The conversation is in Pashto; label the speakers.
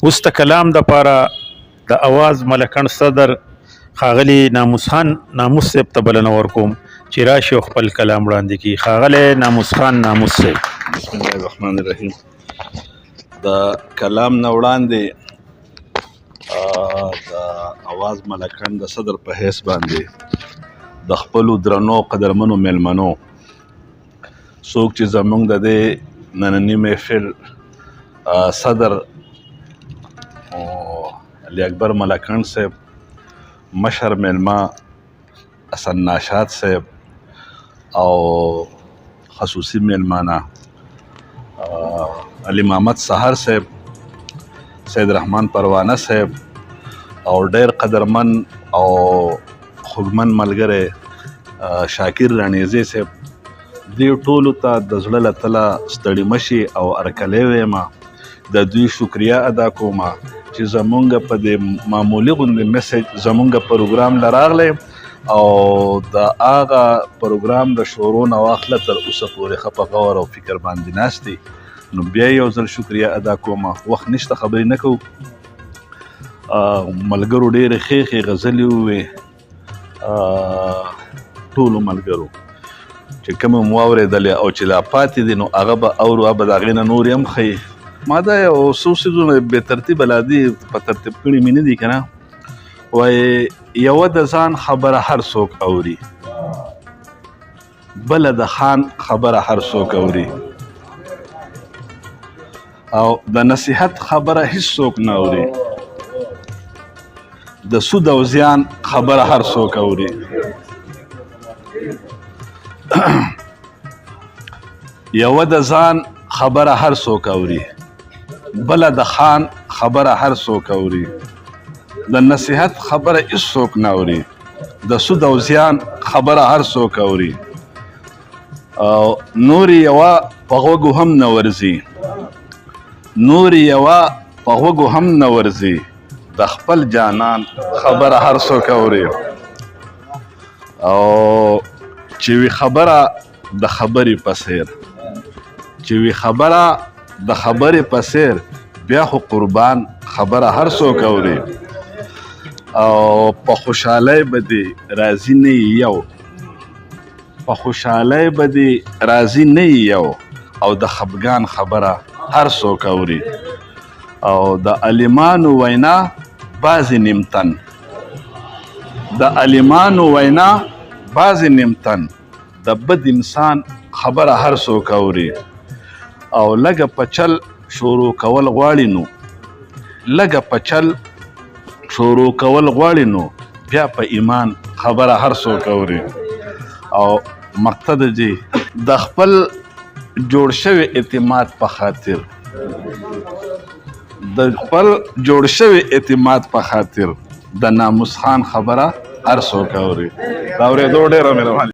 Speaker 1: اوس د کلام دپاره د اواز ملکن صدر ښاغلي ناموس خان ناموس صاحب ته بلنه ورکوم چې راشي او خپل کلام وړاندې کړي. ښاغلی ناموس خان ناموس صاحب.
Speaker 2: بسم الله الرحمن الرحیم. د کلام نه وړاندې د اواز ملکن د صدر په حیث باندې د خپلو درنو قدرمنو میلمنو څوک چې زموږ د دې ننني محفل صدر علي اکبر ملکن صاحب، مشر میلمه حسن ناشاد صاحب او خصوصي میلمانه علي محمد سهر صاحب، سید رحمان پروانه صاحب او ډیر قدرمن او خوږمن ملګری شاکر رانیزی صاحب، دې ټولو ته د زړه له تله ستړي مشي او هرکلی وایم. د دوی شکریه ادا کوم چې زمونږ په دې معمولي غوندې میسج زمونږ پروګرام له راغلی او د هغه پروګرام د شروع نه واخله تر اوسه پورې ښه په غور او فکر باندې ناست دي. نو بیا یو ځل شکریه ادا کوم. وخت نشته، خبرې نه کوو. ملګرو ډېرې ښې ښې غزلې ووې، ټولو ملګرو چې کوم مو واورېدلې او چې لا پاتې دي نو هغه به اورو، هغه به د هغې نه نورې هم ښیي. ما دا یو څو څیزونه بې ترتیبه لا دي په ترتیب کړي مې نه دي که نه. وایي یوه د ځان خبره هر څوک اوري، بله د خان خبره هر څوک اوري، او د نصیحت خبره هیڅ څوک نه اوري، د سود او زیان خبره هر څوک اوري. یوه د ځان خبره هر څوک اوري، بله د خان خبره هر څوک اوري، د نصیحت خبره هیڅ څوک نه اوري، د سود او زیان خبره هر څوک اوري، او نور یوه په غوږو هم نه ورځي، نور یوه په غوږو هم نه ورځي، د خپل جانان خبره هر څوک اوري. او چې وي خبره د خبرې په څیر، چې وي خبره د خبرې په څیر، بیا خو قربان خبره هر څوک اوري. او په خوشحالۍ به دې راضي نه یو، په خوشحالۍ به دې راضي نه یو، او د خفګان خبره هر څوک اوري. او د عالمانو وینا بعضې نیمتن، د عالمانو وینا بعضې نیمتن، د بد انسان خبره هر څوک اوري. او لږه په چل شروع کول غواړي نو، لږه په چل شروع کول غواړي نو، بیا په ایمان خبره هر څوک اوري. او مقصد دی د خپل جوړ شوي اعتماد په خاطر، د خپل جوړ شوي اعتماد په خاطر د ناموس خان خبره هر څوک اوري. دا اورېدو ډېره مهرباني.